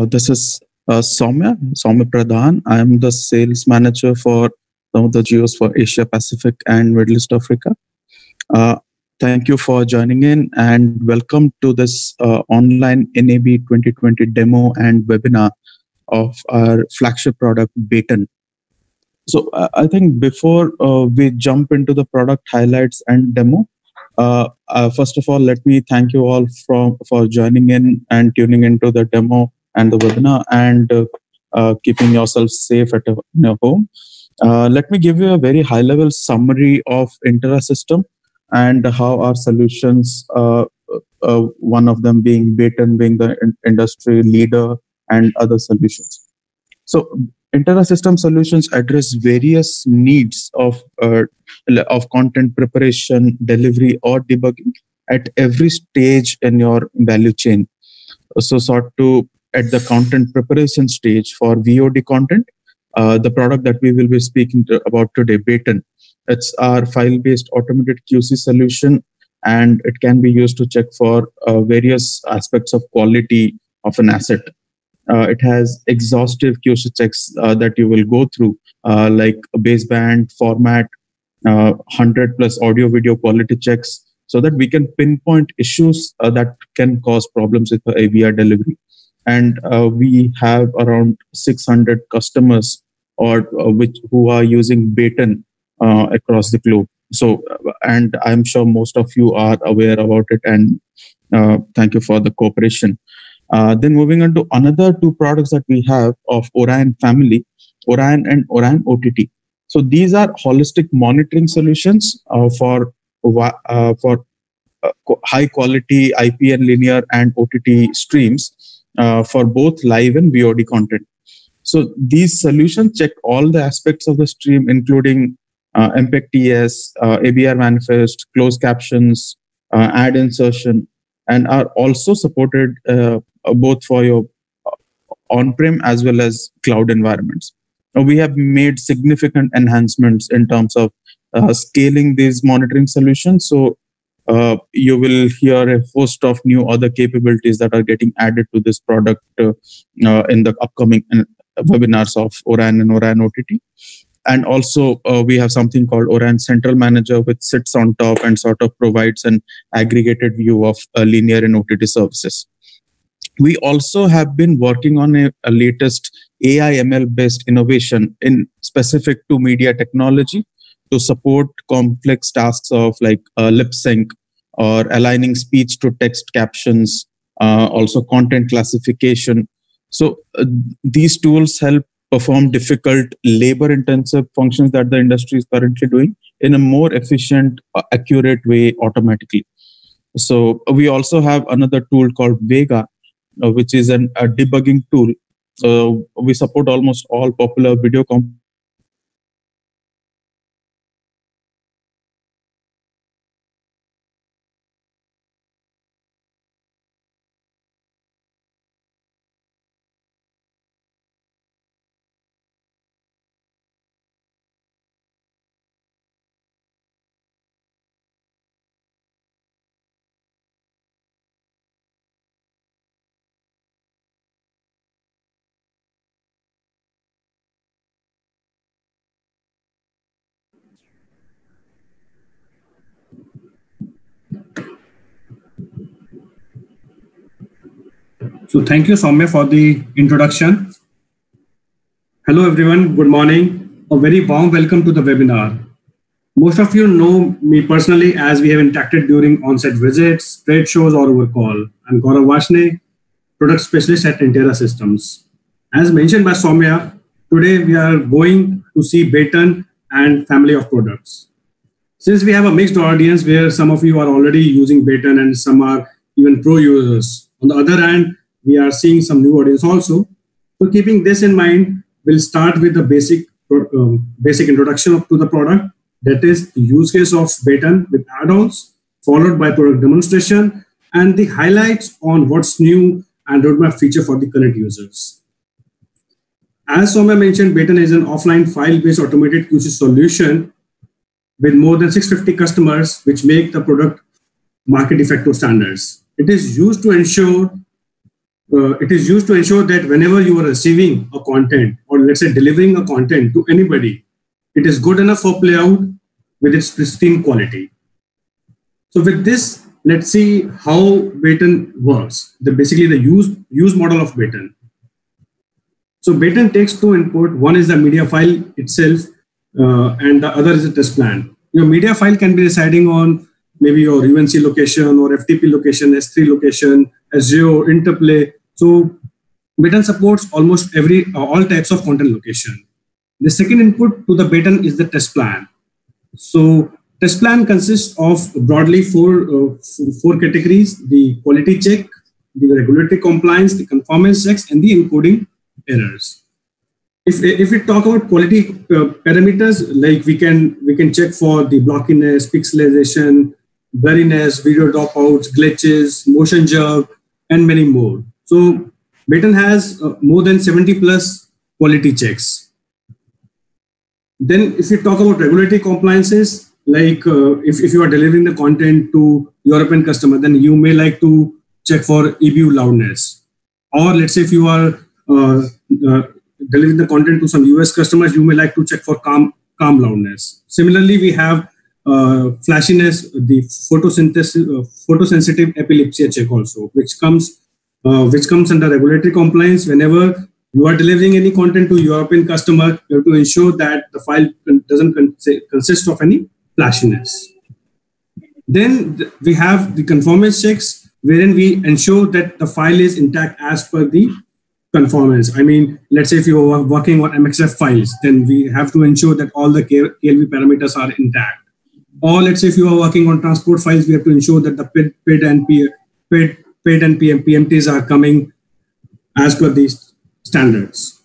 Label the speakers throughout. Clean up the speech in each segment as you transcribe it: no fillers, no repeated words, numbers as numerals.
Speaker 1: This is Soumya Pradhan. I am the sales manager for some of the geos for Asia Pacific and Middle East Africa. Uh, Thank you for joining in and welcome to this online NAB 2020 demo and webinar of our flagship product, Baton. So I think before we jump into the product highlights and demo, first of all, let me thank you all for joining in and tuning into the demo and the webinar and keeping yourself safe at your home. Let me give you a very high-level summary of InterAssystem and how our solutions, one of them being Baton, being the industry leader, and other solutions. So InterAssystem solutions address various needs of content preparation, delivery, or debugging at every stage in your value chain. So at the content preparation stage for VOD content, the product that we will be speaking about today, Baton, it's our file-based automated QC solution, and it can be used to check for various aspects of quality of an asset. It has exhaustive QC checks that you will go through, like baseband, format, 100 plus audio video quality checks, so that we can pinpoint issues that can cause problems with the AVR delivery. And we have around 600 customers who are using Baton across the globe. So, and I'm sure most of you are aware about it, and thank you for the cooperation. Then moving on to another two products that we have of Orion family, Orion and Orion OTT. So these are holistic monitoring solutions for high quality IP and linear and OTT streams for both live and VOD content. So these solutions check all the aspects of the stream, including MPEG TS, ABR manifest, closed captions, ad insertion, and are also supported both for your on-prem as well as cloud environments. We have made significant enhancements in terms of scaling these monitoring solutions. So you will hear a host of new other capabilities that are getting added to this product in the upcoming webinars of Orion and Orion OTT. And also, we have something called Orion Central Manager, which sits on top and sort of provides an aggregated view of linear and OTT services. We also have been working on a latest AI/ML-based innovation in specific to media technology to support complex tasks of like lip sync or aligning speech to text captions, also content classification. So these tools help perform difficult labor-intensive functions that the industry is currently doing in a more efficient, accurate way automatically. So we also have another tool called Vega, which is a debugging tool. So we support almost all popular video
Speaker 2: So thank you, Soumya, for the introduction. Hello, everyone. Good morning. A very warm welcome to the webinar. Most of you know me personally as we have interacted during on-site visits, trade shows, or over call. I'm Gaurav Vashne, product specialist at InterAssystem. As mentioned by Soumya, today we are going to see Baton and family of products. Since we have a mixed audience where some of you are already using Baton and some are even pro users, on the other hand, we are seeing some new audience also. So keeping this in mind, we'll start with the basic introduction to the product. That is the use case of Baton with add-ons, followed by product demonstration, and the highlights on what's new and roadmap feature for the current users. As Soumya mentioned, Baton is an offline file-based automated QC solution with more than 650 customers, which make the product market de facto standards. It is used to ensure it is used to ensure that whenever you are receiving a content, or let's say delivering a content to anybody, it is good enough for playout with its pristine quality. So with this, let's see how Baten works. Basically the use model of Baten. So Baten takes two input. One is the media file itself, and the other is a test plan. Your media file can be residing on maybe your UNC location or FTP location, S3 location, Azure, Interplay. So Baten supports almost all types of content location. The second input to the Baten is the test plan. So test plan consists of broadly four categories: the quality check, the regulatory compliance, the conformance checks, and the encoding errors. If we talk about quality parameters, like we can check for the blockiness, pixelization, blurriness, video dropouts, glitches, motion jerk, and many more. So Baten has more than 70 plus quality checks. Then if you talk about regulatory compliances, like if you are delivering the content to European customer, then you may like to check for EBU loudness. Or let's say if you are delivering the content to some US customers, you may like to check for calm loudness. Similarly, we have flashiness, the photosensitive epilepsy check also, which comes under regulatory compliance. Whenever you are delivering any content to European customer, you have to ensure that the file doesn't consist of any flashiness. Then we have the conformance checks, wherein we ensure that the file is intact as per the conformance. I mean, let's say if you are working on MXF files, then we have to ensure that all the KLV parameters are intact. Or let's say if you are working on transport files, we have to ensure that the PID and PMTs are coming as per these standards.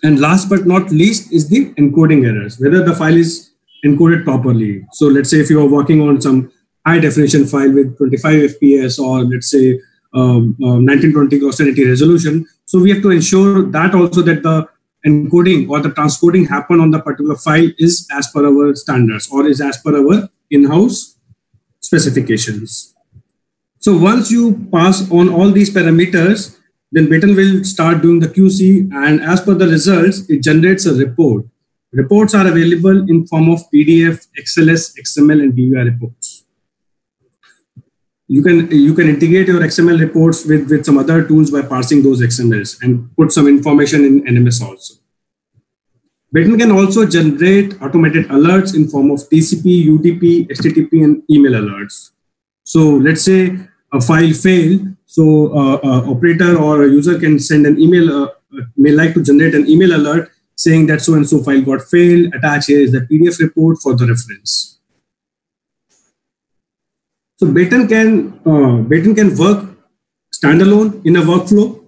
Speaker 2: And last but not least is the encoding errors, whether the file is encoded properly. So let's say if you are working on some high definition file with 25 FPS, or let's say 1920 x 1080 resolution. So we have to ensure that also that the encoding or the transcoding happen on the particular file is as per our standards or is as per our in-house specifications. So once you pass on all these parameters, then Baten will start doing the QC, and as per the results, it generates a report. Reports are available in form of PDF, XLS, XML, and BVR reports. You can integrate your XML reports with some other tools by parsing those XMLs and put some information in NMS also. Baten can also generate automated alerts in form of TCP, UDP, HTTP, and email alerts. So let's say a file failed, so operator or a user can send an email, may like to generate an email alert saying that so and so file got failed. Attached here is the PDF report for the reference. So Baten can work standalone in a workflow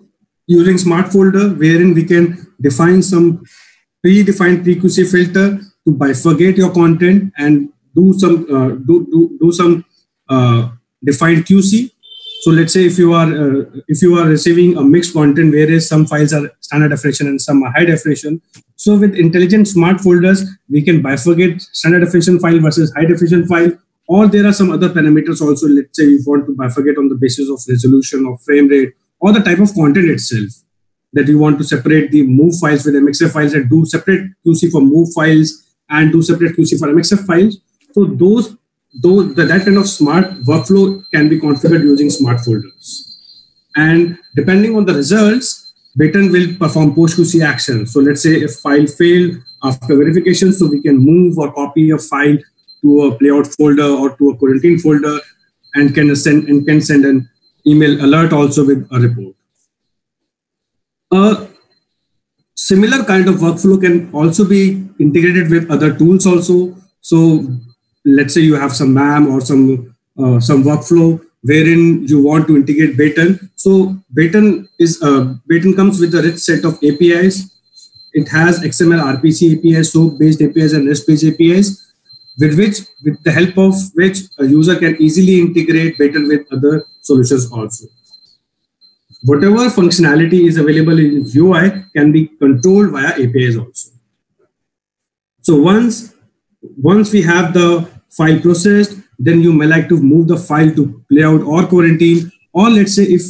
Speaker 2: using Smart Folder, wherein we can define some predefined PQC filter to bifurcate your content and do some defined QC. So let's say if you are receiving a mixed content, whereas some files are standard definition and some are high definition. So with intelligent Smart Folders, we can bifurcate standard definition file versus high definition file. Or there are some other parameters also. Let's say you want to bifurcate on the basis of resolution or frame rate or the type of content itself, that you want to separate the MOV files with MXF files and do separate QC for MOV files and do separate QC for MXF files. So that kind of smart workflow can be configured using Smart Folders. And depending on the results, Baten will perform post QC action. So let's say if file failed after verification, so we can move or copy a file to a playout folder or to a quarantine folder, and can send an email alert also with a report. A similar kind of workflow can also be integrated with other tools also. So let's say you have some MAM or some workflow wherein you want to integrate Baten. So Baten comes with a rich set of APIs. It has XML RPC APIs, SOAP-based APIs, and REST-based APIs, with the help of which a user can easily integrate Baten with other solutions also. Whatever functionality is available in UI can be controlled via APIs also. So once we have the file processed, then you may like to move the file to playout or quarantine, or let's say if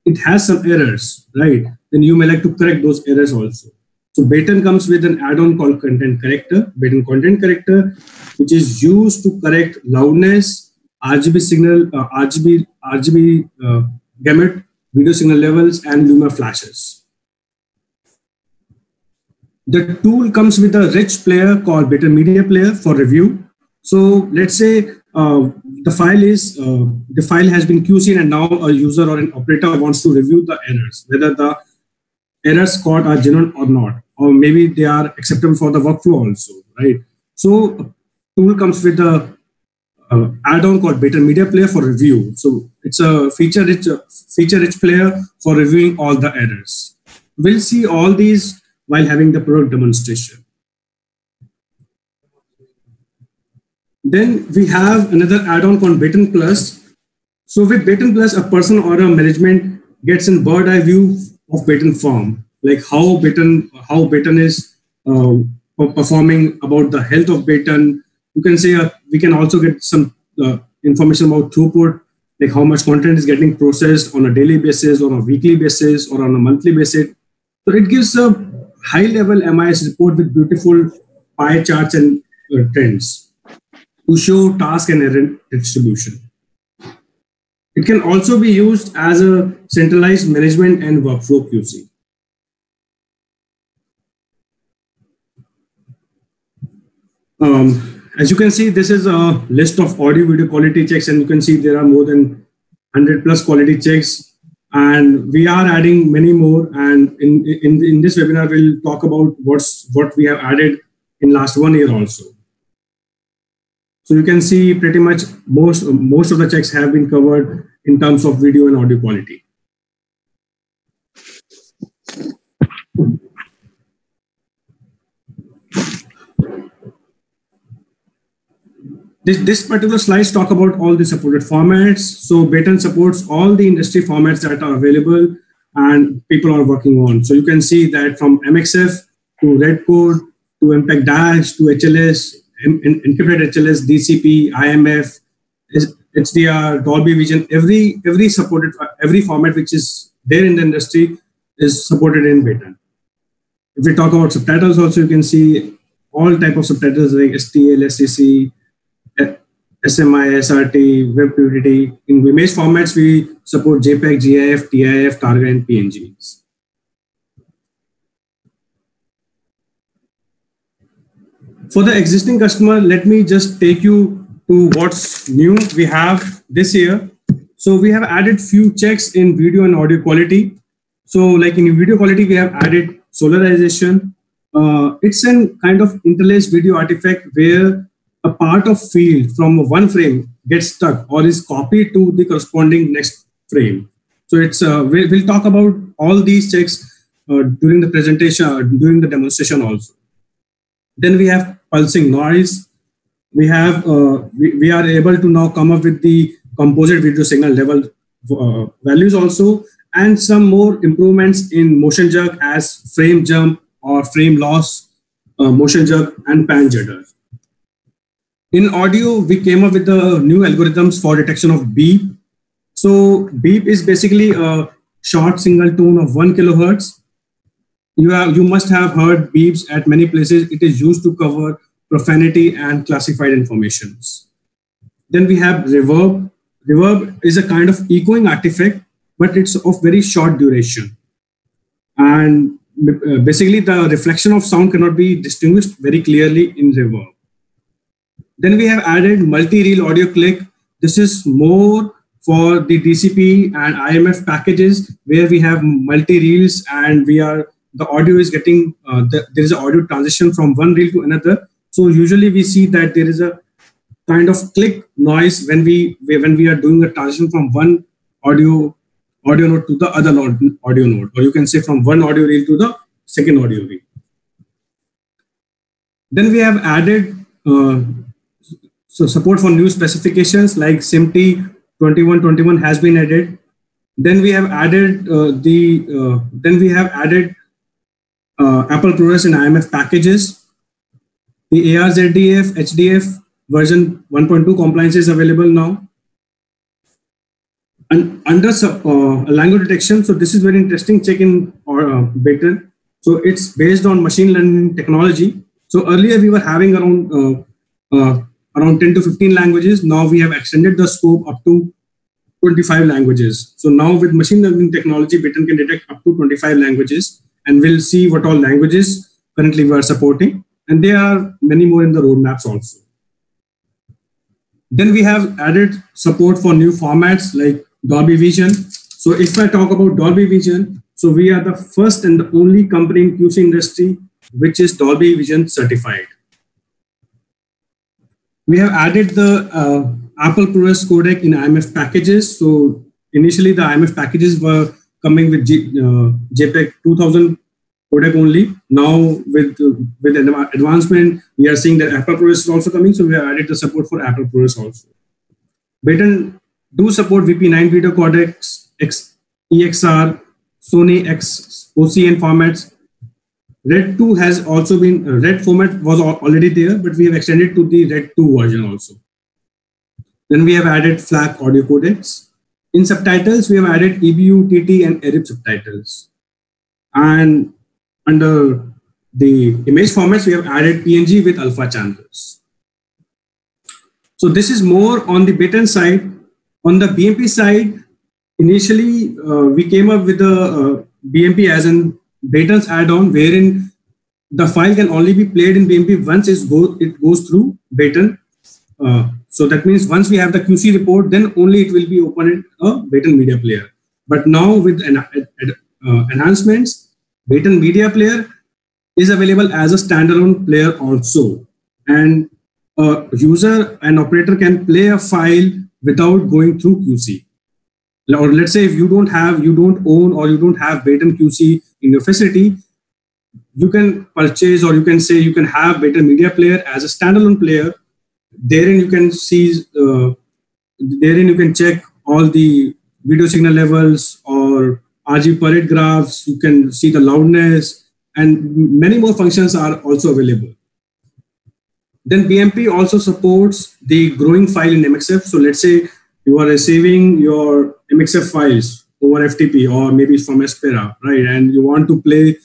Speaker 2: it has some errors, right? Then you may like to correct those errors also. So Baton comes with an add-on called Content Corrector, Baton Content Corrector, which is used to correct loudness, RGB signal, RGB gamut, video signal levels, and luma flashes. The tool comes with a rich player called Baton Media Player for review. So let's say the file has been QC'd, and now a user or an operator wants to review the errors, whether the errors caught are genuine or not, or maybe they are acceptable for the workflow also, right? So a tool comes with a add-on called Baton Media Player for review. So it's a feature-rich player for reviewing all the errors. We'll see all these while having the product demonstration. Then we have another add-on called Baton Plus. So with Baton Plus, a person or a management gets a bird eye view of Baton firm, like how Baton is performing, about the health of Baton. You can say we can also get some information about throughput, like how much content is getting processed on a daily basis, or on a weekly basis, or on a monthly basis. So it gives a high-level MIS report with beautiful pie charts and trends to show task and error distribution. It can also be used as a centralized management and workflow QC. As you can see, this is a list of audio video quality checks, and you can see there are more than 100 plus quality checks, and we are adding many more. And in this webinar, we'll talk about what we have added in last 1 year also. So you can see pretty much most of the checks have been covered in terms of video and audio quality. This particular slides talk about all the supported formats. So Baton supports all the industry formats that are available and people are working on. So you can see that from MXF to Redcode to MPEG Dash to HLS, encrypted HLS, DCP, IMF, HDR, Dolby Vision, every format which is there in the industry is supported in Baton. If we talk about subtitles also, you can see all type of subtitles like STL, SCC, SMI, SRT, WebPVT. In image formats, we support JPEG, GIF, TIF, Targa, and PNGs. For the existing customer, let me just take you to what's new we have this year. So we have added few checks in video and audio quality. So like in video quality, we have added solarization. It's a kind of interlaced video artifact where a part of field from one frame gets stuck or is copied to the corresponding next frame. So it's we'll talk about all these checks during the presentation, during the demonstration also. Then we have pulsing noise. We have we are able to now come up with the composite video signal level values also, and some more improvements in motion jerk as frame jump or frame loss, motion jerk, and pan judder. In audio, we came up with the new algorithms for detection of beep. So beep is basically a short single tone of 1 kilohertz. You must have heard beeps at many places. It is used to cover profanity and classified informations. Then we have reverb. Reverb is a kind of echoing artifact, but it's of very short duration. And basically the reflection of sound cannot be distinguished very clearly in reverb. Then we have added multi-reel audio click. This is more for the DCP and IMF packages where we have multi-reels and the audio is getting, there is an audio transition from one reel to another. So usually we see that there is a kind of click noise when we are doing a transition from one audio node to the other audio node, or you can say from one audio reel to the second audio reel. Then we have added so support for new specifications like SIMT 2121 has been added. Then we have added Apple ProRes and IMF packages. The ARZDF, HDF version 1.2 compliance is available now. And under language detection, so this is very interesting check in Baton. So it's based on machine learning technology. So earlier we were having around 10 to 15 languages. Now we have extended the scope up to 25 languages. So now with machine learning technology, Baton can detect up to 25 languages, and we'll see what all languages currently we are supporting. And there are many more in the roadmaps also. Then we have added support for new formats like Dolby Vision. So if I talk about Dolby Vision, so we are the first and the only company in QC industry which is Dolby Vision certified. We have added the Apple ProRes codec in IMF packages. So initially the IMF packages were coming with JPEG 2000 codec only. Now with advancement, we are seeing that Apple ProRes is also coming. So we have added the support for Apple ProRes also. Baton do support VP9 video codecs, EXR, Sony X, OCN formats. Red 2 has also been, Red format was already there, but we have extended to the Red 2 version also. Then we have added FLAC audio codecs. In subtitles, we have added EBU, TT, and ERIB subtitles. And under the image formats, we have added PNG with alpha channels. So this is more on the Baton side. On the BMP side, initially we came up with the BMP as an Baton's add-on, wherein the file can only be played in BMP once it goes through Baton. So that means once we have the QC report, then only it will be opened in a Baton Media Player. But now with enhancements, Baton Media Player is available as a standalone player also. And a user and operator can play a file without going through QC. Or let's say if you don't own or you don't have Baton QC in your facility, you can purchase, or you can say you can have Baton Media Player as a standalone player. Therein you can see, therein you can check all the video signal levels or RGB parade graphs. You can see the loudness, and many more functions are also available. Then BMP also supports the growing file in MXF. So let's say you are receiving your MXF files over FTP or maybe from Aspera, right? And you want to play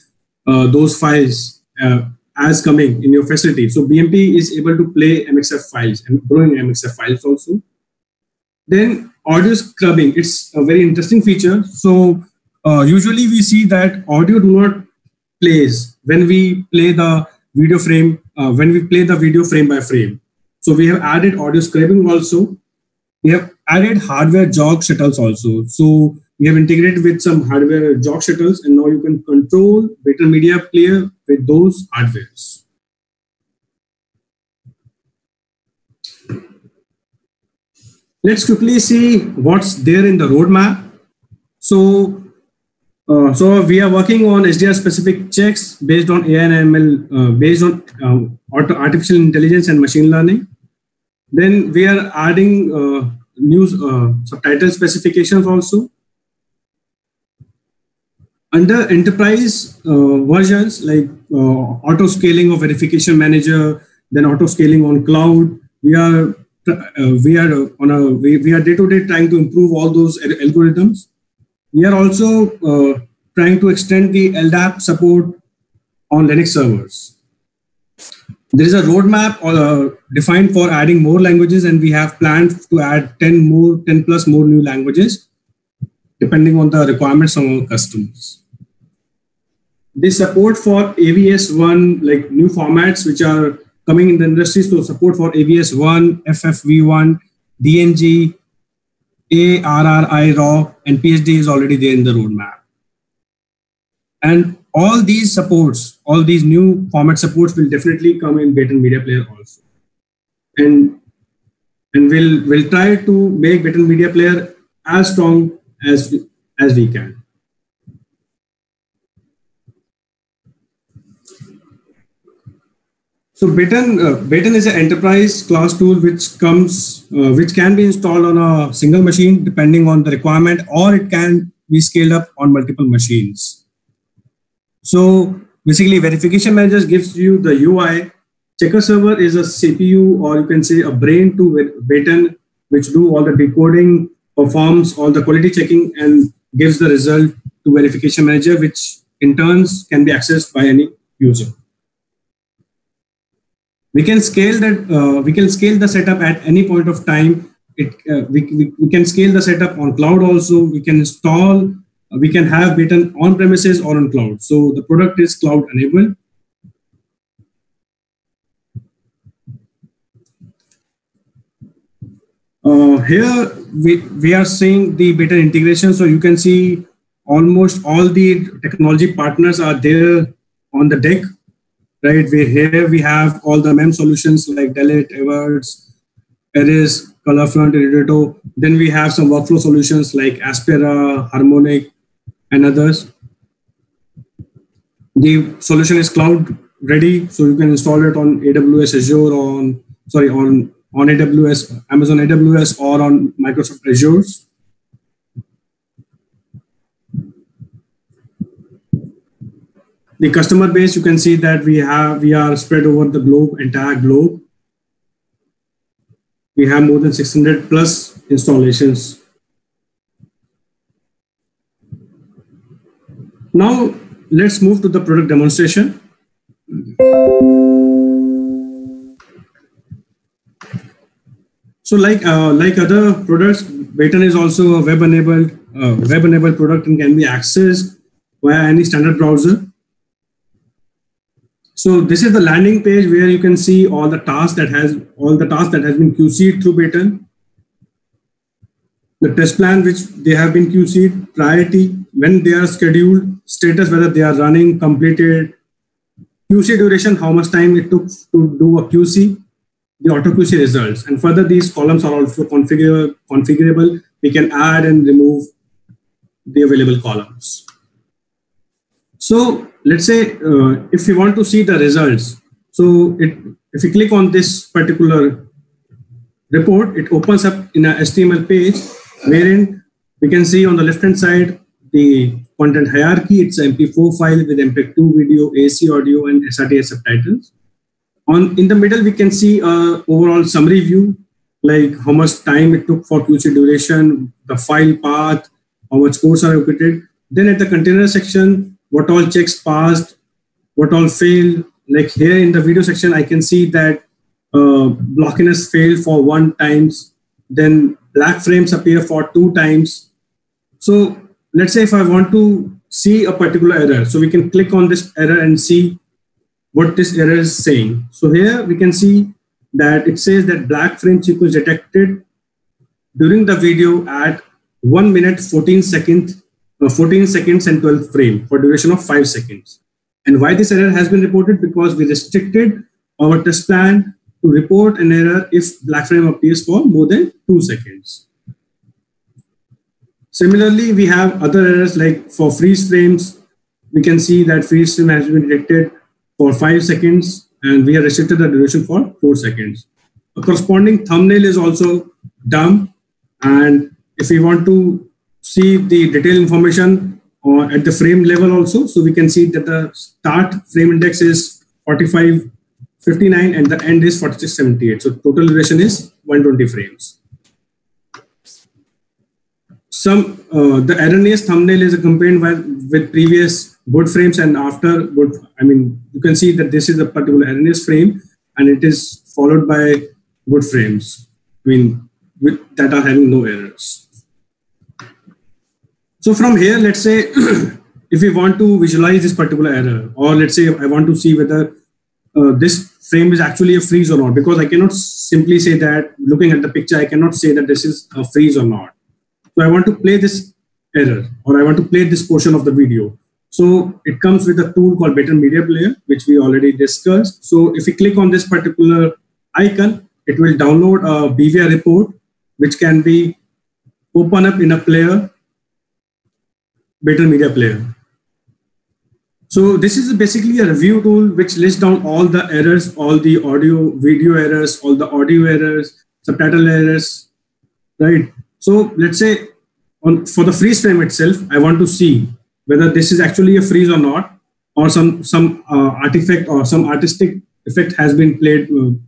Speaker 2: those files as coming in your facility. So BMP is able to play MXF files and growing MXF files also. Then audio scrubbing, it's a very interesting feature. So usually we see that audio do not plays when we play the video frame, frame by frame. So we have added audio scrubbing also. We have added hardware jog shuttles also. So we have integrated with some hardware jog shuttles, and now you can control Baton Media Player with those hardwares. Let's quickly see what's there in the roadmap. So we are working on SDR specific checks based on AI and ML, based on artificial intelligence and machine learning. Then we are adding new subtitle specifications also. Under enterprise versions like auto scaling of verification manager, then auto scaling on cloud, we are day to day trying to improve all those algorithms. We are also trying to extend the LDAP support on Linux servers. There is a roadmap defined for adding more languages, and we have planned to add 10 plus more new languages, depending on the requirements of our customers. The support for AVS1, like new formats which are coming in the industry, so support for AVS1, FFV1, DNG, ARRI RAW, and PSD is already there in the roadmap. And all these supports, all these new format supports will definitely come in Baton Media Player also. And we'll try to make Baton Media Player as strong as we can. So Baton is an enterprise class tool which can be installed on a single machine depending on the requirement, or it can be scaled up on multiple machines. So basically, verification manager gives you the UI. Checker server is a CPU, or you can say a brain to Baton, which do all the decoding performs all the quality checking and gives the result to verification manager, which in turns can be accessed by any user. We can scale that. We can scale the setup at any point of time. We can scale the setup on cloud also. We can install. We can have Baton on premises or on cloud. So the product is cloud enabled. Here we are seeing the Baton integration. So you can see almost all the technology partners are there on the deck, right? Here we have all the MEM solutions like Delete, Everts, Eris, Colorfront, Irridato. Then we have some workflow solutions like Aspera, Harmonic, and others. The solution is cloud ready, so you can install it on AWS Azure, on AWS, Amazon AWS, or on Microsoft Azure. The customer base, you can see that we are spread over the globe, entire globe. We have more than 600 plus installations. Now let's move to the product demonstration. So like other products, Baton is also a web-enabled product and can be accessed via any standard browser. So this is the landing page where you can see all the tasks that has been QC'd through Baton. The test plan which they have been QC'd, priority, when they are scheduled, status whether they are running, completed, QC duration, how much time it took to do a QC, the auto QC results. And further, these columns are also configurable. We can add and remove the available columns. So let's say if you want to see the results, so if you click on this particular report, it opens up in a HTML page wherein we can see on the left hand side the content hierarchy. It's an MP4 file with MP2 video, AC audio, and SRTS subtitles. In the middle, we can see overall summary view, like how much time it took for QC duration, the file path, how much codes are allocated. Then at the container section, what all checks passed, what all failed. Like here in the video section, I can see that blockiness failed for 1 times, then black frames appear for 2 times. So let's say if I want to see a particular error, so we can click on this error and see what this error is saying. So here we can see that it says that black frame sequence detected during the video at 1 minute 14 seconds and 12 frame for duration of 5 seconds. And why this error has been reported? Because we restricted our test plan to report an error if black frame appears for more than 2 seconds. Similarly, we have other errors like for freeze frames. We can see that freeze frame has been detected for 5 seconds and we have restricted the duration for 4 seconds. A corresponding thumbnail is also dumb, and if we want to see the detailed information at the frame level also, so we can see that the start frame index is 4559 and the end is 4678. So total duration is 120 frames. The erroneous thumbnail is accompanied with previous good frames and after good. I mean, you can see that this is a particular erroneous frame and it is followed by good frames. I mean, that are having no errors. So from here, let's say if we want to visualize this particular error, or let's say I want to see whether this frame is actually a freeze or not, because I cannot simply say that looking at the picture, I cannot say that this is a freeze or not. So I want to play this error, or I want to play this portion of the video. So it comes with a tool called Baton Media Player, which we already discussed. So if we click on this particular icon, it will download a BVR report, which can be open up in a player, Baton Media Player. So this is basically a review tool which lists down all the errors, all the audio, video errors, all the audio errors, subtitle errors, right? So let's say for the freeze frame itself, I want to see whether this is actually a freeze or not, or some artifact or some artistic effect has been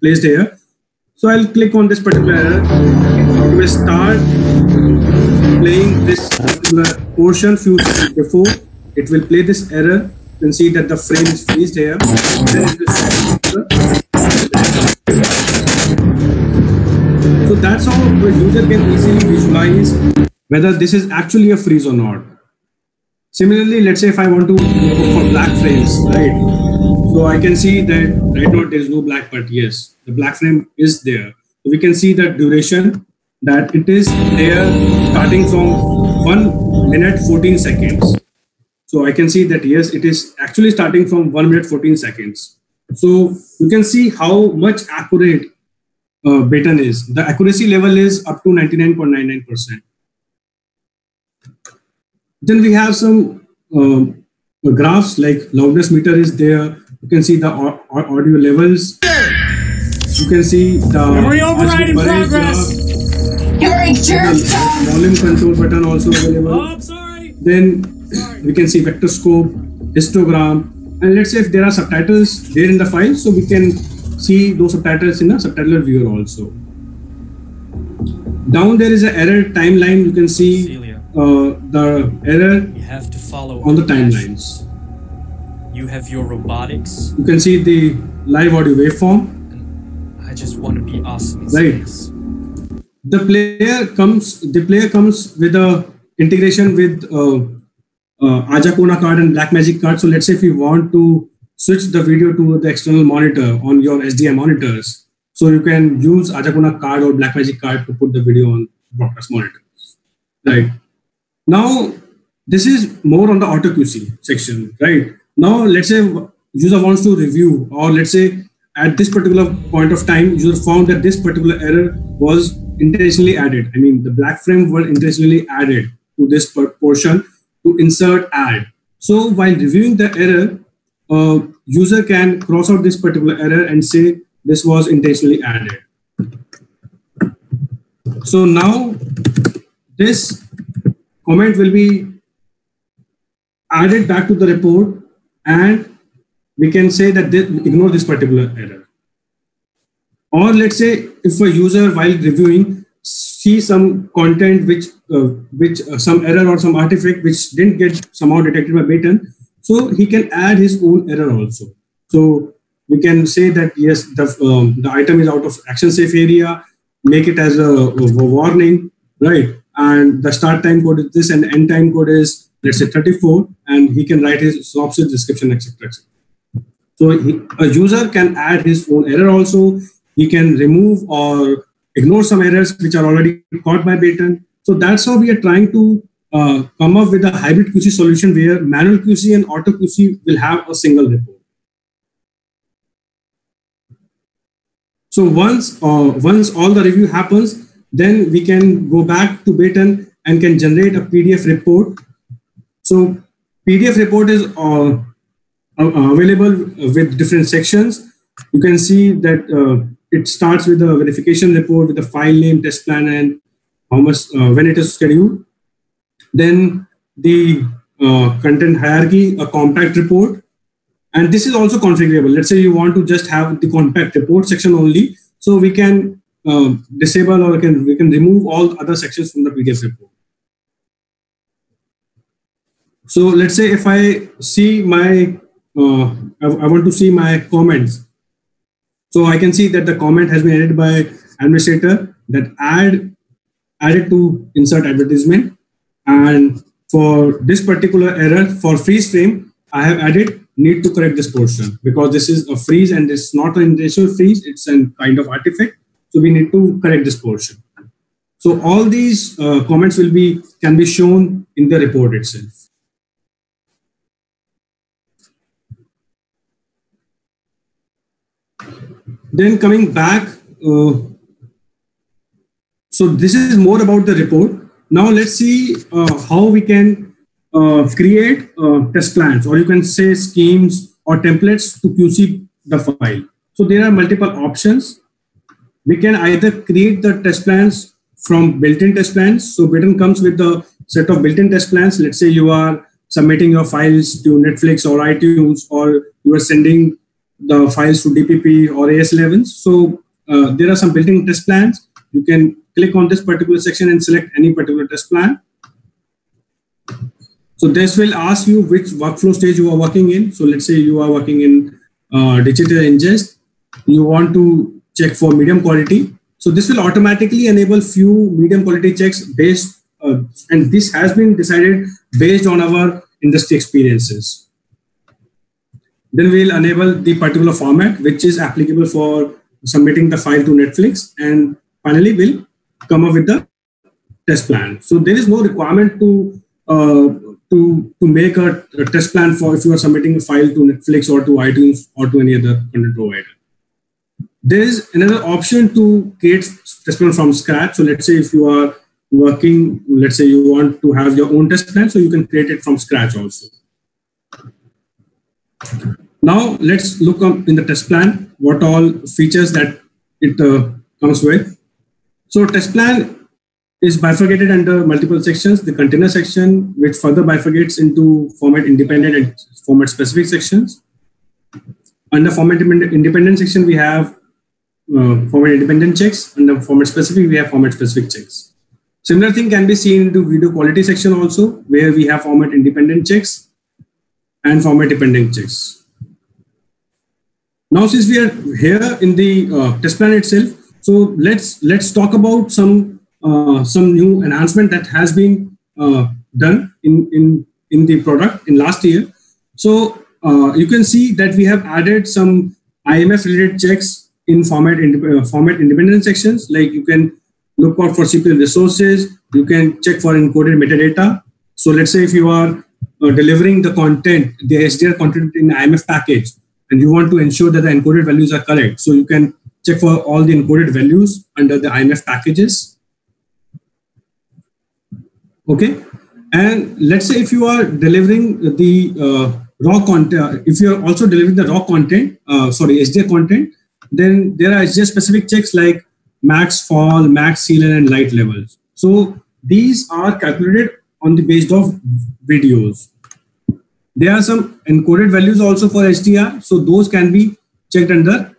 Speaker 2: placed here. So I'll click on this particular error. It will start playing this particular portion few seconds before, it will play this error. You can see that the frame is freezed here. Then it will stop. So that's how the user can easily visualize whether this is actually a freeze or not. Similarly, let's say if I want to look for black frames, right? So I can see that right now there is no black, but yes, the black frame is there. So we can see the duration that it is there starting from 1 minute 14 seconds. So I can see that yes, it is actually starting from 1 minute 14 seconds. So you can see how much accurate Baton is. The accuracy level is up to 99.99%. Then we have some graphs like loudness meter is there. You can see the audio levels. You can see the
Speaker 3: memory override in progress.
Speaker 2: Volume control button also available.
Speaker 3: Oh, I'm sorry.
Speaker 2: Then we can see vectorscope, histogram, and let's say if there are subtitles there in the file, so we can see those subtitles in a subtitler viewer also. Down there is an error timeline. You can see the error
Speaker 3: You have to follow
Speaker 2: on the timelines.
Speaker 3: You have your robotics.
Speaker 2: You can see the live audio waveform.
Speaker 3: I just want to be awesome.
Speaker 2: Right. The player comes with a integration with Ajakona card and Blackmagic card. So let's say if you want to switch the video to the external monitor on your SDI monitors, so you can use Ajakona card or Blackmagic card to put the video on broadcast monitors. Right. Now, this is more on the auto QC section, right? Now, let's say user wants to review, or let's say at this particular point of time, user found that this particular error was intentionally added. I mean, the black frame was intentionally added to this portion to insert add. So while reviewing the error, user can cross out this particular error and say this was intentionally added. So now this comment will be added back to the report, and we can say that ignore this particular error. Or let's say if a user while reviewing see some content which some error or some artifact which didn't get somehow detected by Baton, so he can add his own error also. So we can say that yes, the item is out of action safe area, make it as a warning, right? And the start time code is this and the end time code is, let's say 34, and he can write his synopsis, description, etc. So a user can add his own error also. He can remove or ignore some errors which are already caught by Baton. So that's how we are trying to come up with a hybrid QC solution where manual QC and auto QC will have a single report. So once all the review happens, then we can go back to Baton and can generate a PDF report. So PDF report is available with different sections. You can see that it starts with a verification report with the file name, test plan, and how much when it is scheduled. Then the content hierarchy, a compact report. And this is also configurable. Let's say you want to just have the compact report section only. So we can disable or we can remove all other sections from the PDF report. So let's say if I see my, I want to see my comments. So I can see that the comment has been added by administrator that added to insert advertisement. And for this particular error for freeze frame, I have added need to correct this portion because this is a freeze and it's not an intentional freeze. It's a kind of artifact. So we need to correct this portion. So all these comments can be shown in the report itself. Then coming back, so this is more about the report. Now let's see how we can create test plans, or you can say schemes or templates to QC the file. So there are multiple options. We can either create the test plans from built-in test plans. So Baton comes with a set of built-in test plans. Let's say you are submitting your files to Netflix or iTunes, or you are sending the files to DPP or AS11. So there are some built-in test plans. You can click on this particular section and select any particular test plan, So this will ask you which workflow stage you are working in. So let's say you are working in digital ingest. You want to check for medium quality. So this will automatically enable few medium quality checks based, and this has been decided based on our industry experiences. Then we'll enable the particular format which is applicable for submitting the file to Netflix, and finally we'll come up with the test plan. So there is no requirement to make a test plan for if you are submitting a file to Netflix or to iTunes or to any other content provider. There is another option to create test plan from scratch. So let's say if you are working, let's say you want to have your own test plan, so you can create it from scratch also. Now let's look up in the test plan what all features that it comes with. So test plan is bifurcated under multiple sections. The container section, which further bifurcates into format independent and format specific sections. Under format independent section, we have format independent checks. Under format specific, we have format specific checks. Similar thing can be seen into video quality section also, where we have format independent checks and format dependent checks. Now, since we are here in the test plan itself, so let's talk about some new enhancement that has been done in the product in last year. So you can see that we have added some IMF related checks in format independent sections. Like you can look out for CPU resources. You can check for encoded metadata. So let's say if you are delivering the content, the SDR content in IMF package, and you want to ensure that the encoded values are correct. So you can check for all the encoded values under the IMF packages. Okay. And let's say if you are delivering the raw content, if you are also delivering the raw content, SDR content, then there are SDR specific checks like max fall, max CLN, and light levels. So these are calculated on the basis of videos. There are some encoded values also for HDR. So those can be checked under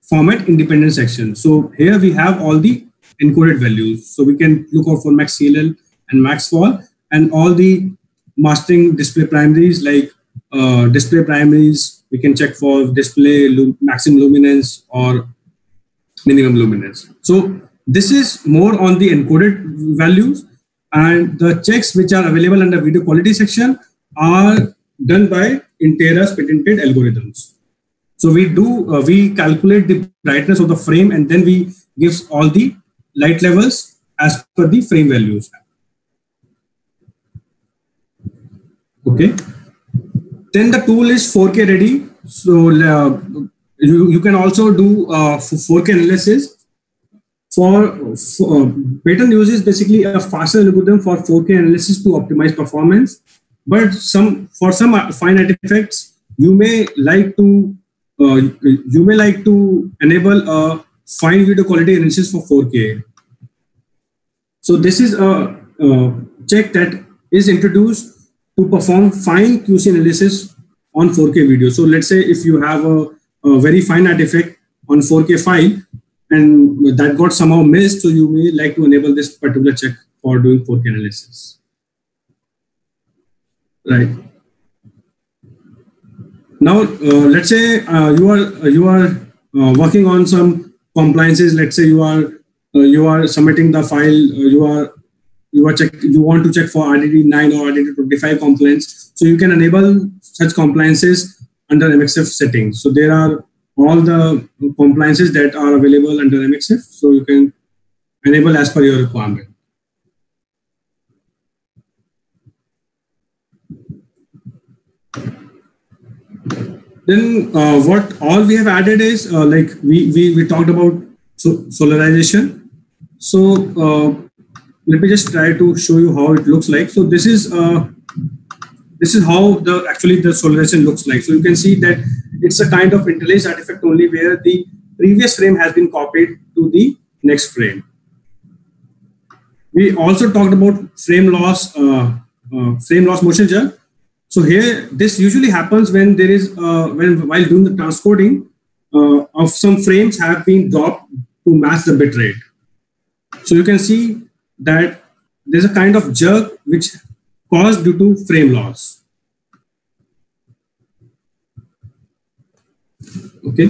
Speaker 2: format independent section. So here we have all the encoded values. So we can look out for max CLL and max fall, and all the mastering display primaries like display primaries. We can check for display maximum luminance or minimum luminance. So this is more on the encoded values, and the checks which are available under video quality section are done by Intera's patented algorithms. So we calculate the brightness of the frame, and then we give all the light levels as per the frame values. Okay. Then the tool is 4K ready. So you can also do 4K analysis. For Pattern uses basically a faster algorithm for 4K analysis to optimize performance. But for some fine artifacts, you may like to enable a fine video quality analysis for 4K. So this is a check that is introduced to perform fine QC analysis on 4K video. So let's say if you have a very fine artifact on 4K file and that got somehow missed, so you may like to enable this particular check for doing 4K analysis. Right. Now, let's say you are working on some compliances. Let's say you are submitting the file. You want to check for RDD 9 or RDD 25 compliance. So you can enable such compliances under MXF settings. So there are all the compliances that are available under MXF. So you can enable as per your requirement. Then what all we have added is like we talked about solarization. So let me just try to show you how it looks like. So this is how the solarization looks like. So you can see that it's a kind of interlaced artifact only, where the previous frame has been copied to the next frame. We also talked about frame loss motion jerk. So here, this usually happens when there is while doing the transcoding of some frames have been dropped to match the bit rate. So you can see that there's a kind of jerk which caused due to frame loss. Okay.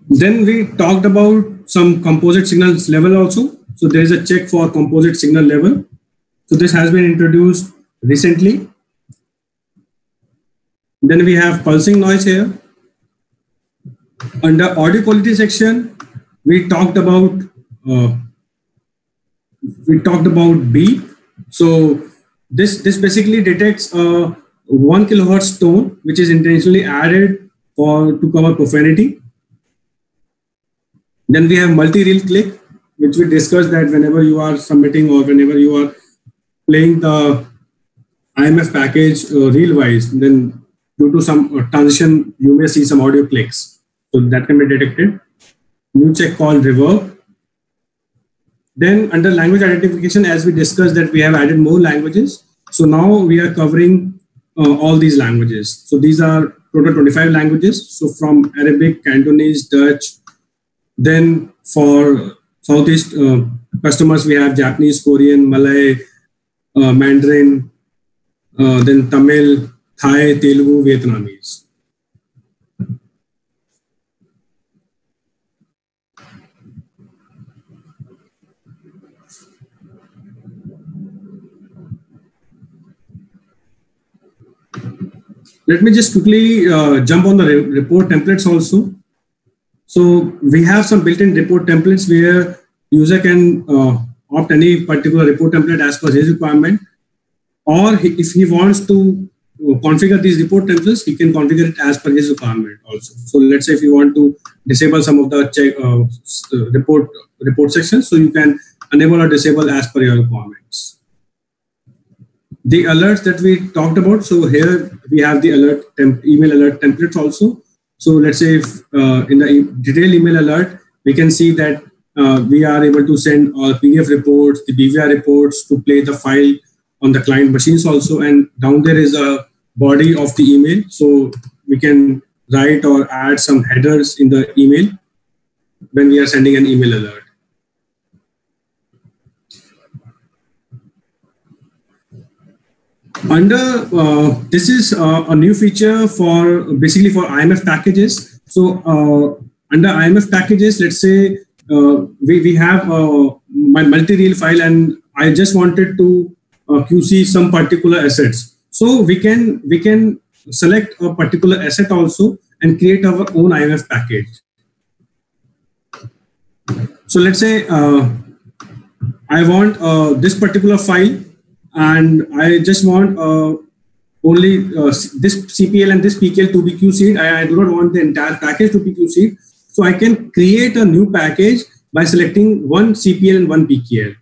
Speaker 2: Then we talked about some composite signals level also. So there is a check for composite signal level. So this has been introduced recently. Then we have pulsing noise here. Under audio quality section, we talked about beep. So this basically detects a 1 kilohertz tone, which is intentionally added to cover profanity. Then we have multi-reel click, which we discussed that whenever you are submitting or whenever you are playing the IMF package reel-wise, then due to some transition, you may see some audio clicks. So that can be detected. New check called reverb. Then under language identification, as we discussed that we have added more languages. So now we are covering all these languages. So these are total 25 languages. So from Arabic, Cantonese, Dutch. Then for Southeast customers, we have Japanese, Korean, Malay, Mandarin, then Tamil, Thai, Telugu, Vietnamese. Let me just quickly jump on the report templates also. So we have some built-in report templates where user can opt any particular report template as per his requirement, or if he wants to configure these report templates, he can configure it as per his requirement also. So let's say if you want to disable some of the report sections, so you can enable or disable as per your requirements. The alerts that we talked about, so here we have the email alert templates also. So let's say if in the detailed email alert, we can see that we are able to send all PDF reports, the BVR reports to play the file on the client machines also. And down there is a body of the email. So we can write or add some headers in the email when we are sending an email alert. Under this is a new feature for basically for IMF packages. So under IMF packages, let's say we have my multi-reel file, and I just wanted to QC some particular assets. So we can select a particular asset also and create our own IMF package. So let's say I want this particular file, and I just want only this CPL and this PKL to be QC'd. I do not want the entire package to be QC'd. So I can create a new package by selecting one CPL and one PKL.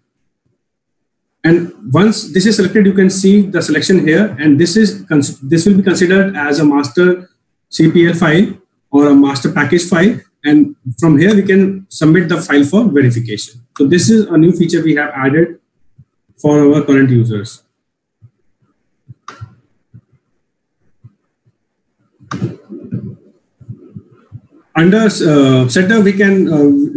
Speaker 2: And once this is selected, you can see the selection here, and this will be considered as a master CPL file or a master package file. And from here, we can submit the file for verification. So this is a new feature we have added for our current users. Under setup, we can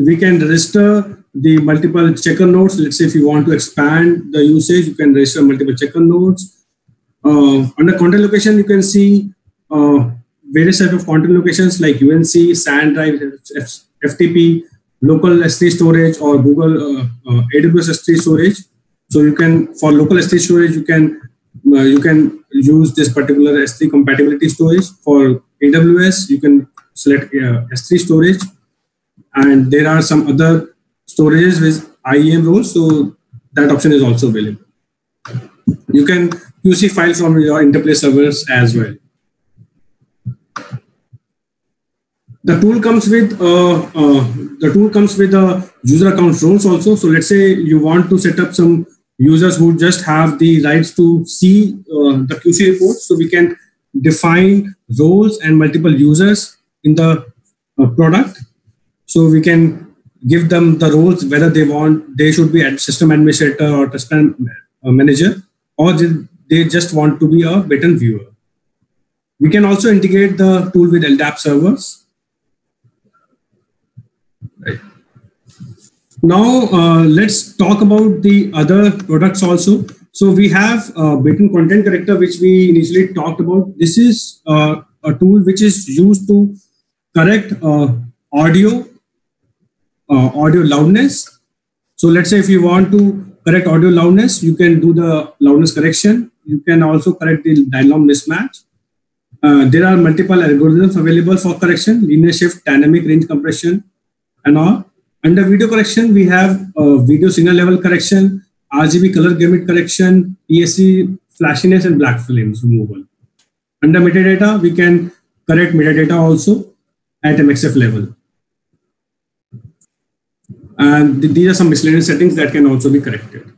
Speaker 2: register the multiple checker nodes. Let's say if you want to expand the usage, you can register multiple checker nodes. Under content location, you can see various types of content locations like UNC, SAN drive, FTP, local S3 storage, or Google AWS S3 storage. So you can, for local S3 storage, you can use this particular S3 compatibility storage. For AWS, you can select S3 storage, and there are some other storages with IAM roles, so that option is also available. You can QC files from your Interplay servers as well. The tool comes with a user account roles also. So let's say you want to set up some users who just have the rights to see the QC reports. So we can define roles and multiple users in the product. So we can give them the roles, whether they should be a system administrator or test manager, or they just want to be a button viewer. We can also integrate the tool with LDAP servers. Right. Now let's talk about the other products also. So we have Baton Content Corrector, which we initially talked about. This is a tool which is used to correct audio loudness. So let's say if you want to correct audio loudness, you can do the loudness correction. You can also correct the dialogue mismatch. There are multiple algorithms available for correction: linear shift, dynamic range compression, and all. Under video correction, we have video signal level correction, RGB color gamut correction, ESC flashiness, and black films removal. Under metadata, we can correct metadata also at MXF level. And these are some miscellaneous settings that can also be corrected.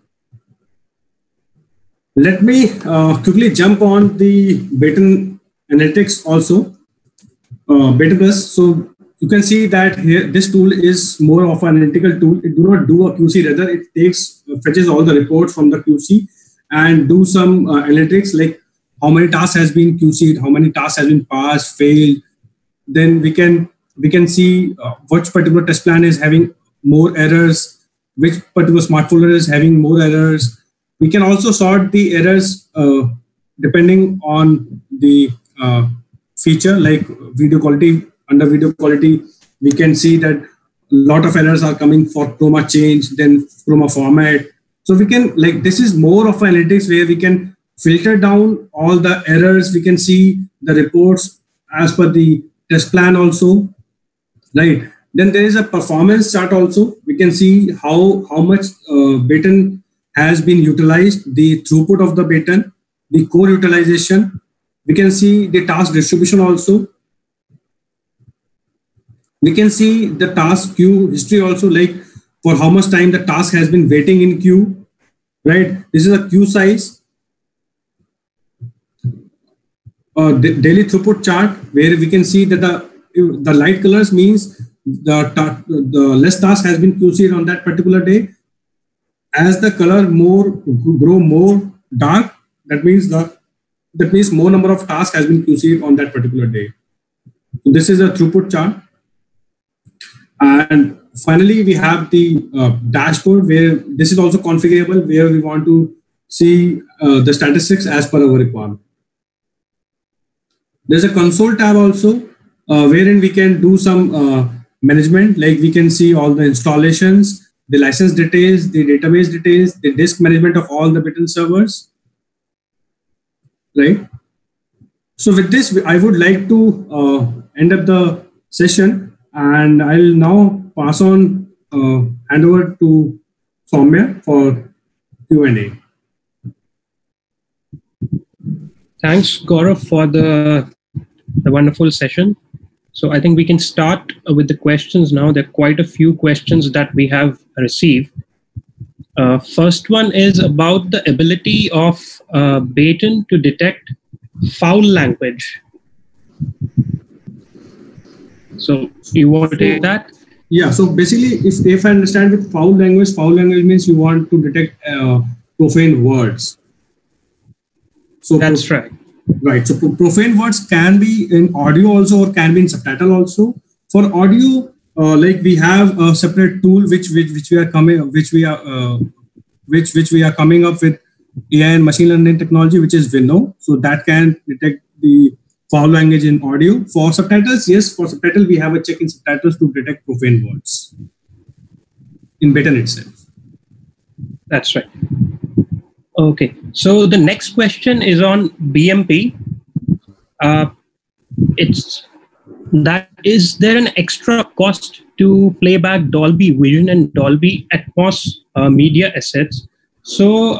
Speaker 2: Let me quickly jump on the Baton Analytics also, Baton Plus. So you can see that here this tool is more of an analytical tool. It do not do a QC, rather it fetches all the reports from the QC and do some analytics like how many tasks has been QC'd, how many tasks has been passed, failed. Then we can see which particular test plan is having more errors, which particular smart folder is having more errors. We can also sort the errors depending on the feature, like video quality. Under video quality, we can see that a lot of errors are coming for chroma change, then chroma format. So we can, like, this is more of analytics where we can filter down all the errors. We can see the reports as per the test plan also, right? Then there is a performance chart also. We can see how much Baton has been utilized, the throughput of the Baton, the core utilization. We can see the task distribution also. We can see the task queue history also, like for how much time the task has been waiting in queue, right? This is a queue size. The daily throughput chart, where we can see that the light colors means the less task has been QC'd on that particular day. As the color grow more dark, that means more number of tasks has been QC'd on that particular day. So this is a throughput chart. And finally, we have the dashboard, where this is also configurable, where we want to see the statistics as per our requirement. There's a console tab also, wherein we can do some management, like we can see all the installations, the license details, the database details, the disk management of all the Baton servers, right? So with this, I would like to end up the session. And I'll now pass on, hand over to Soumya for Q&A.
Speaker 4: Thanks, Gaurav, for the wonderful session. So I think we can start with the questions now. There are quite a few questions that we have received. First one is about the ability of Baton to detect foul language. So you want to take that?
Speaker 2: Yeah. So basically, if I understand with foul language means you want to detect profane words. So
Speaker 4: that's right.
Speaker 2: Right. So profane words can be in audio also, or can be in subtitle also. For audio, like we have a separate tool which we are coming up with AI and machine learning technology, which is Winnow. So that can detect the foul language in audio. For subtitles, yes, for subtitle, we have a check in subtitles to detect profane words in Baton itself.
Speaker 4: That's right. Okay. So the next question is on BMP. Is there an extra cost to playback Dolby Vision and Dolby Atmos media assets? So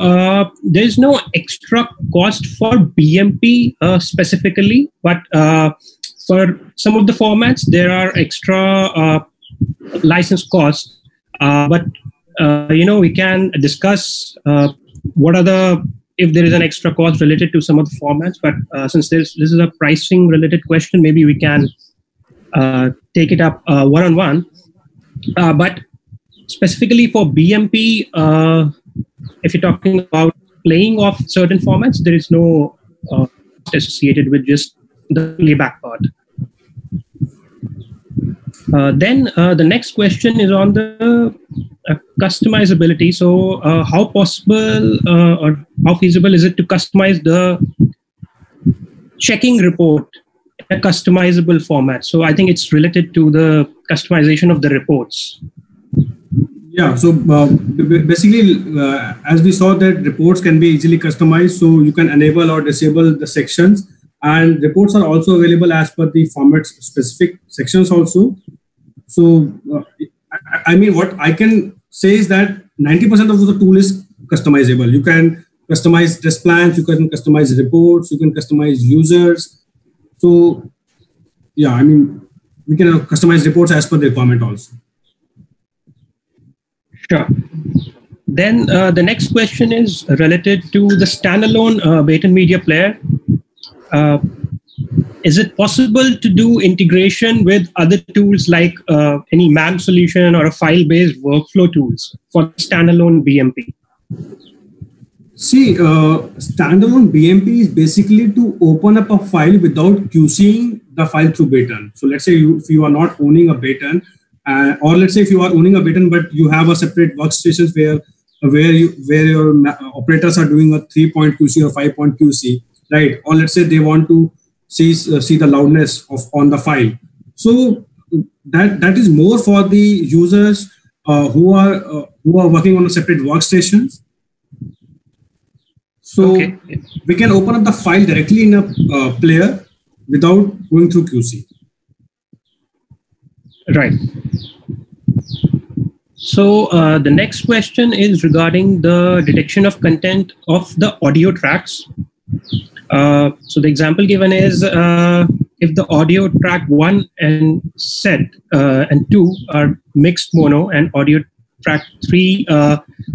Speaker 4: there is no extra cost for BMP specifically, but for some of the formats, there are extra license costs. But we can discuss if there is an extra cost related to some of the formats. But since this is a pricing related question, maybe we can take it up one-on-one. But specifically for BMP, if you're talking about playing off certain formats, there is no associated with just the playback part. Then the next question is on the customizability. So how possible or how feasible is it to customize the checking report in a customizable format? So I think it's related to the customization of the reports.
Speaker 2: Yeah, so basically, as we saw that reports can be easily customized, so you can enable or disable the sections, and reports are also available as per the format specific sections also. So I mean, what I can say is that 90% of the tool is customizable. You can customize test plans, you can customize reports, you can customize users. So yeah, I mean, we can customize reports as per the requirement also.
Speaker 4: Sure. Then the next question is related to the standalone Baton Media Player. Is it possible to do integration with other tools like any MAM solution or a file-based workflow tools for standalone BMP?
Speaker 2: See, standalone BMP is basically to open up a file without QCing the file through Baton. So let's say if you are not owning a Baton, or let's say if you are owning a Baton, but you have a separate workstations where your operators are doing a 3-point QC or 5-point QC, right? Or let's say they want to see the loudness on the file. So that is more for the users who are working on a separate workstations. So okay, we can open up the file directly in a player without going through QC.
Speaker 4: Right. So the next question is regarding the detection of content of the audio tracks. So the example given is if the audio track 1 and set and 2 are mixed mono and audio track 3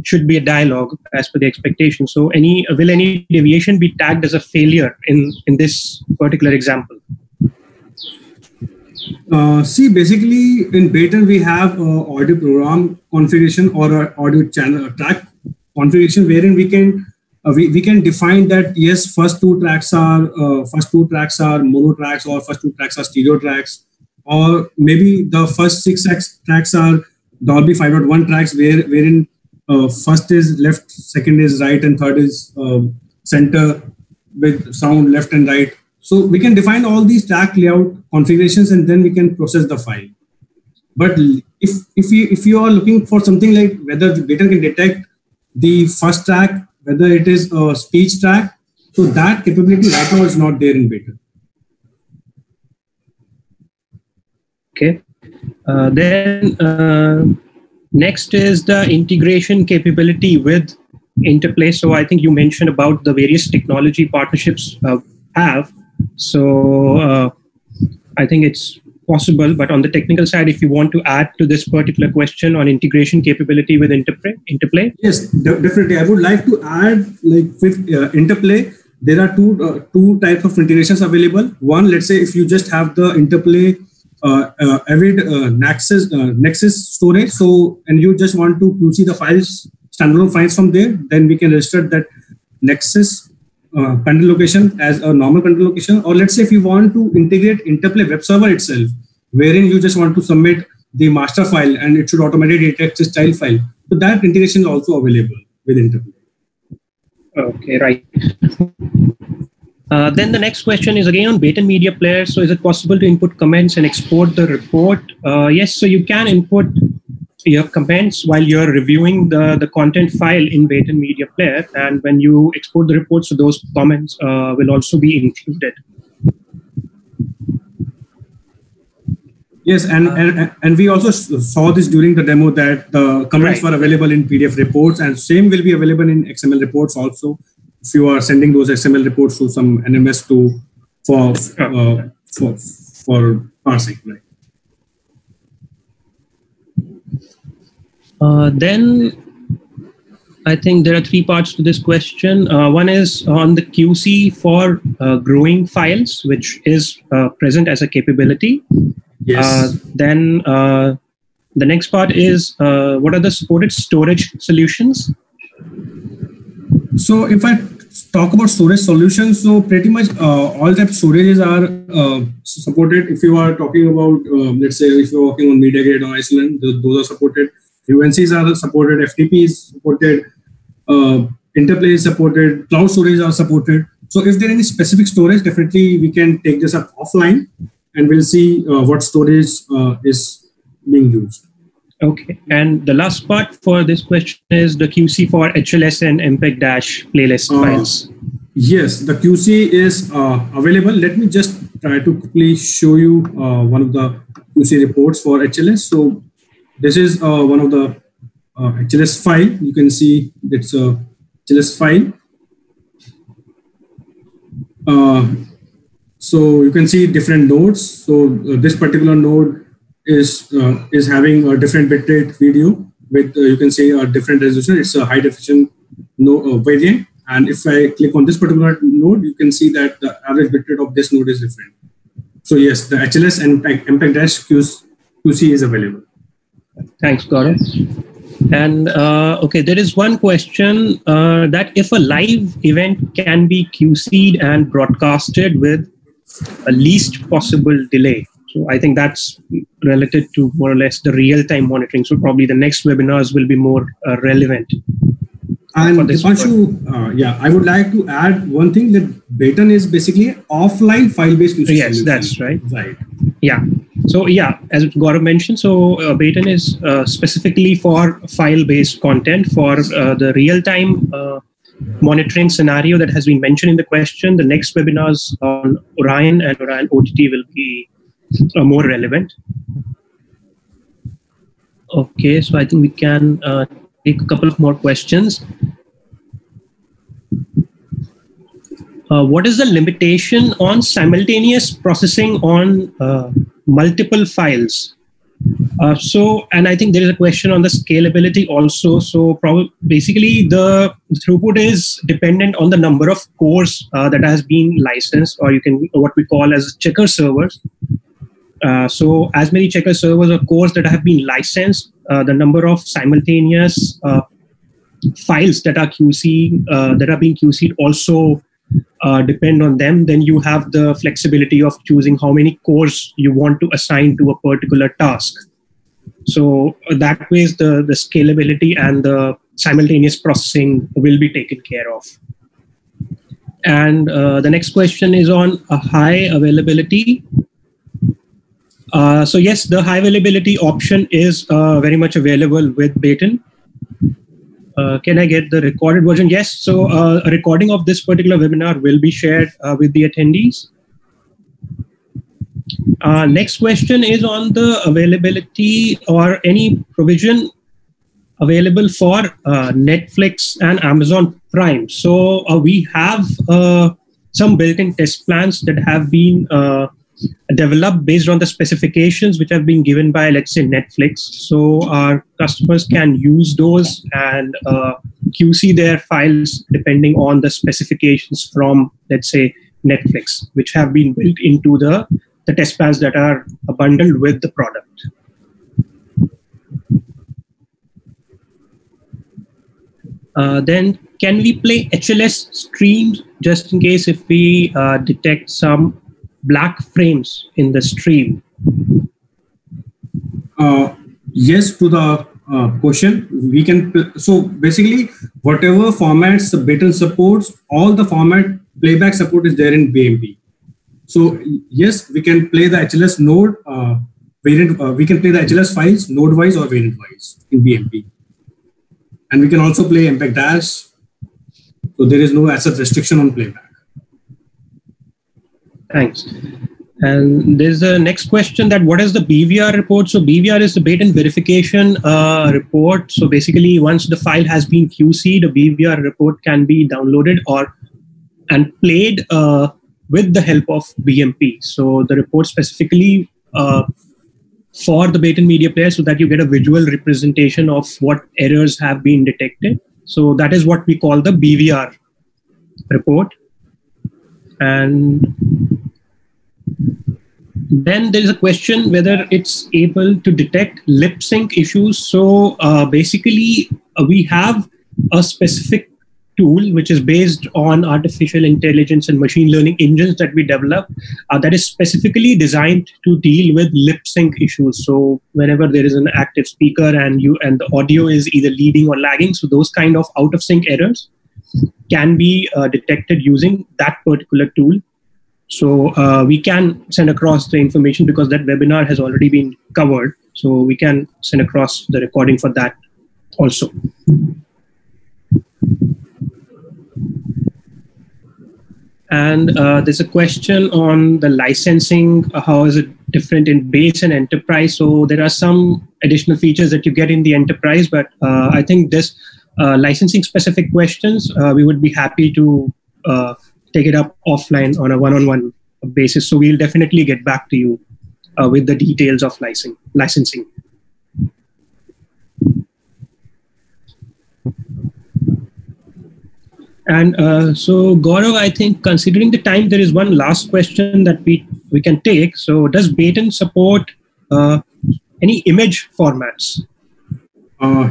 Speaker 4: should be a dialogue as per the expectation. So will any deviation be tagged as a failure in this particular example?
Speaker 2: See, basically in Baton we have audio program configuration or audio channel track configuration wherein we can define that yes, first two tracks are mono tracks, or first two tracks are stereo tracks, or maybe the first 6 tracks are Dolby 5.1 tracks wherein first is left, second is right, and third is center with sound left and right. So we can define all these track layout configurations and then we can process the file. But if you are looking for something like whether Baton can detect the first track, whether it is a speech track, so that capability right now is not there in Baton.
Speaker 4: Okay. Then next is the integration capability with Interplay. So I think you mentioned about the various technology partnerships have. So I think it's possible, but on the technical side, if you want to add to this particular question on integration capability with Interplay.
Speaker 2: Yes, definitely. I would like to add, like with Interplay, there are two types of integrations available. One, let's say if you just have the Interplay Avid Nexus storage, so and you just want to QC the files, standalone files from there, then we can register that Nexus bundle location as a normal bundle location. Or let's say if you want to integrate Interplay web server itself, wherein you just want to submit the master file and it should automatically detect this child file. So that integration is also available with Interplay.
Speaker 4: Okay, right. Then the next question is again on Baton Media Player. So is it possible to input comments and export the report? Yes, so you can input your comments while you're reviewing the content file in Baton Media Player. And when you export the report, so those comments will also be included.
Speaker 2: Yes, and we also saw this during the demo that the comments were available in PDF reports, and same will be available in XML reports also. If you are sending those XML reports to some NMS for parsing, right?
Speaker 4: Then I think there are 3 parts to this question. One is on the QC for growing files, which is present as a capability.
Speaker 2: Yes.
Speaker 4: Then the next part is what are the supported storage solutions?
Speaker 2: So if I talk about storage solutions, so pretty much all type storages are supported. If you are talking about, let's say, if you're working on MediaGrid or Iceland, those are supported. UNCs are supported, FTP is supported, Interplay is supported, cloud storage are supported. So if there are any specific storage, definitely we can take this up offline and we'll see what storage is being used.
Speaker 4: Okay. And the last part for this question is the QC for HLS and MPEG dash playlist files.
Speaker 2: Yes, the QC is available. Let me just try to quickly show you one of the QC reports for HLS. So this is one of the HLS file. You can see it's a HLS file. So you can see different nodes. So this particular node is having a different bitrate video with you can see a different resolution. It's a high definition variant. And if I click on this particular node, you can see that the average bitrate of this node is different. So yes, the HLS and MPEG-QC is available.
Speaker 4: Thanks, Gaurav. And okay, there is one question that if a live event can be QC'd and broadcasted with a least possible delay. So I think that's related to more or less the real-time monitoring. So probably the next webinars will be more relevant.
Speaker 2: And Dipanshu, yeah, I would like to add one thing that Baton is basically an offline file-based QC
Speaker 4: Yes,
Speaker 2: solution.
Speaker 4: that's right.
Speaker 2: Right.
Speaker 4: Yeah. So yeah, as Gaurav mentioned, so Baton is specifically for file-based content for the real-time monitoring scenario that has been mentioned in the question. The next webinars on Orion and Orion OTT will be more relevant. Okay, so I think we can take a couple of more questions. What is the limitation on simultaneous processing on multiple files? And I think there is a question on the scalability also. So basically the throughput is dependent on the number of cores that has been licensed, or you can what we call as checker servers. So as many checker servers or cores that have been licensed, the number of simultaneous files that are being QC'd also depend on them. Then you have the flexibility of choosing how many cores you want to assign to a particular task. So that way the scalability and the simultaneous processing will be taken care of. And the next question is on a high availability. So yes, the high availability option is very much available with Baton. Can I get the recorded version? Yes. So a recording of this particular webinar will be shared with the attendees. Next question is on the availability or any provision available for Netflix and Amazon Prime. So we have some built-in test plans that have been developed based on the specifications which have been given by, let's say, Netflix. So our customers can use those and QC their files depending on the specifications from, let's say, Netflix, which have been built into the test plans that are bundled with the product. Then can we play HLS streams just in case if we detect some black frames in the stream?
Speaker 2: Yes, to the question, we can. So basically, whatever formats the Baton supports, all the format playback support is there in BMP. So yes, we can play the HLS node variant. We can play the HLS files node-wise or variant-wise in BMP, and we can also play MPEG-dash. So there is no asset restriction on playback. Thanks.
Speaker 4: And there's a next question that what is the BVR report? So BVR is the Baton verification report. So basically, once the file has been QC'd, a BVR report can be downloaded and played with the help of BMP. So the report specifically for the Baton Media Player so that you get a visual representation of what errors have been detected. So that is what we call the BVR report. And then there is a question whether it's able to detect lip sync issues. So basically, we have a specific tool which is based on artificial intelligence and machine learning engines that we develop that is specifically designed to deal with lip sync issues. So whenever there is an active speaker and the audio is either leading or lagging, so those kind of out of sync errors can be detected using that particular tool. So we can send across the information because that webinar has already been covered. So we can send across the recording for that also. And there's a question on the licensing. How is it different in base and enterprise? So there are some additional features that you get in the enterprise, but I think this licensing specific questions, we would be happy to take it up offline on a one-on-one basis. So we'll definitely get back to you with the details of licensing. And so Gaurav, I think considering the time, there is one last question that we can take. So does Baton support any image formats?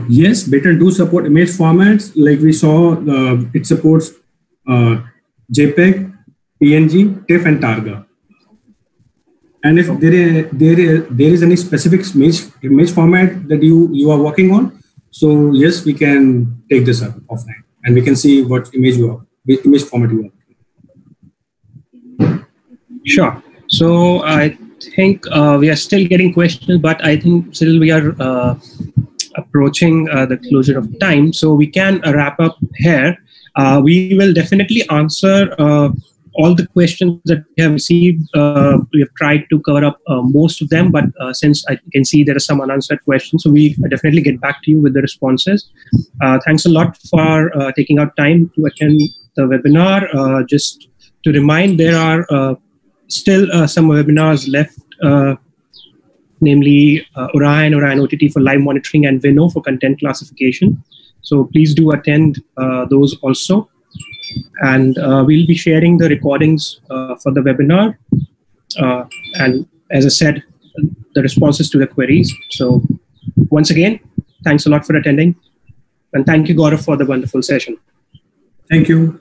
Speaker 2: Yes, Baton do support image formats. Like we saw, it supports JPEG, PNG, TIFF, and Targa. And if there is any specific image format that you are working on, so yes, we can take this up offline and we can see what image format you are.
Speaker 4: Sure. So I think we are still getting questions, but I think still we are approaching the closure of time. So we can wrap up here. We will definitely answer all the questions that we have received. We have tried to cover up most of them, but since I can see there are some unanswered questions, so we definitely get back to you with the responses. Thanks a lot for taking out time to attend the webinar. Just to remind, there are still some webinars left, namely Orion OTT for live monitoring and Vino for content classification. So please do attend those also. And we'll be sharing the recordings for the webinar. And as I said, the responses to the queries. So once again, thanks a lot for attending. And thank you, Gaurav, for the wonderful session.
Speaker 2: Thank you.